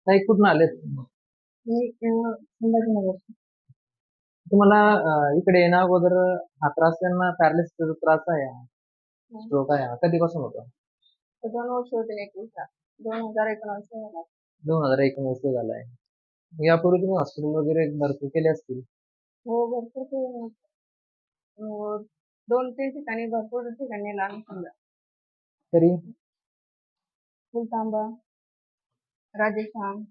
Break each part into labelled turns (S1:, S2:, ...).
S1: ताई कुठून आलेत?
S2: मी संभाजीनगर.
S1: तुम्हाला इकडे येण्या अगोदर हा त्रास त्यांना पॅरालिसिसचा जो त्रास आहे,
S2: हं.
S1: स्ट्रोक आहे, हा कधीपासून होतो?
S2: तर 2 वर्ष होतील 21ला. 2019 झाला.
S1: 2019 झालाय. यापूर्वी तुम्ही हॉस्पिटल वगैरे भरती केले असतील.
S2: हो, भरपूर ते 2-3 ठिकाणी भरपूर ठिकाणी नेलं आम्ही समजा.
S1: तरी
S2: फुलतांबा, राजस्थान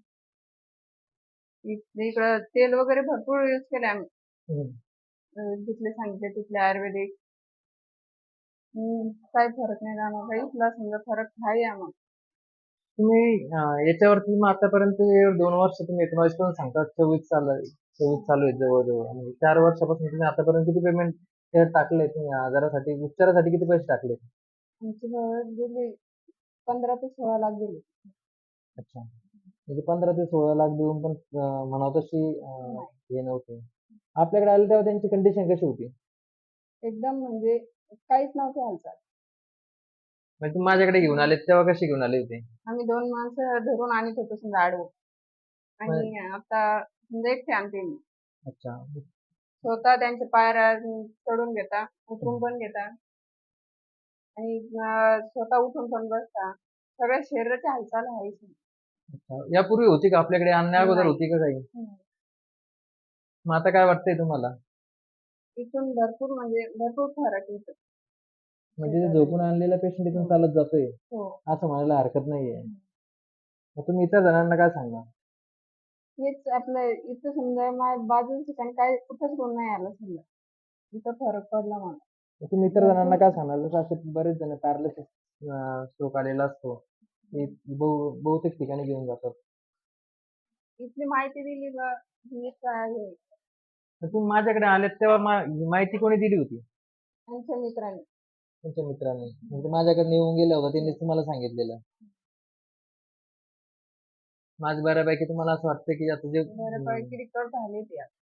S2: इकडं तेल वगैरे भरपूर यूज केले आम्ही.
S1: हं.
S2: जिथले सांगितले तिथले आयुर्वेदिक. काही फरक नाही जाणवला. इथला समजा फरक आहे आम्हाला.
S1: तुम्ही याच्यावरती मग आतापर्यंत 2 वर्ष तुम्ही 19 पासून सांगता 26 चालू आहे. 26 चालू आहे जवळ-जवळ आणि 4 वर्षापासून तुम्ही आतापर्यंत किती पेमेंट त्यात टाकले तुम्ही आजारासाठी, उपचारासाठी किती पैसे टाकले?
S2: आमची गेली 15 ते 16 लाख गेले.
S1: अच्छा. म्हणजे 15 ते 16 लाख देऊन पण म्हणावं तशी
S2: नाही.
S1: हे नव्हती. आपल्याकडे आले तेव्हा त्यांची कंडिशन कशी होती?
S2: एकदम म्हणजे काहीच नव्हती हालचाल.
S1: म्हणजे तुम्ही माझ्याकडे घेऊन आले तेव्हा कसे घेऊन आले होते?
S2: आम्ही 2 माणसं धरून आणत होतो समजा आडवं.
S1: मग
S2: आणि आता समजा एकटे आणते मी.
S1: अच्छा.
S2: स्वतः त्यांच्या पायऱ्या चढून घेता,
S1: हं.
S2: उतरून पण घेता आणि स्वतः उठून पण बसता. सगळ्या शरीराची हालचाल आहेच नाही.
S1: अच्छा. यापूर्वी होती का आपल्याकडे आणण्या अगोदर
S2: नाही.
S1: होती का काही?
S2: हं.
S1: मग आता काय वाटतंय तुम्हाला?
S2: इथून भरपूर म्हणजे भरपूर फरक आहे इथं.
S1: म्हणजे ते
S2: शरीराला.
S1: झोपून आणलेला पेशंट इथून
S2: हो,
S1: चालत जातोय,
S2: हो.
S1: असं म्हणायला हरकत नाहीये.
S2: हं.
S1: मग तुम्ही इतर जणांना काय सांगणार?
S2: हेच आपलं इथं समजा माझ्या बाजूच्या ठिकाणी काही कुठंच गुण नाही आला समजा. इथं फरक पडला मला.
S1: मग तुम्ही इतर जणांना
S2: भरपूर
S1: काय सांगणार? जसं असे बरेच जण पॅरालिसिस स्ट्रोक आलेला असतो. ते बहुतेक ठिकाणी घेऊन जातात.
S2: इथली माहिती दिली बा हीच आहे
S1: तर तुम्ही माझ्याकडे आलेत तेव्हा ही माहिती कोणी दिली होती?
S2: आमच्या मित्राने.
S1: तुमच्या मित्रांनी. म्हणजे माझ्याकडे येऊन गेला होता त्यांनीच तुम्हाला सांगितलेलं. माझं बऱ्यापैकी तुम्हाला असं वाटतं की आता जे
S2: बऱ्यापैकी रिकव्हर झाले ते आता.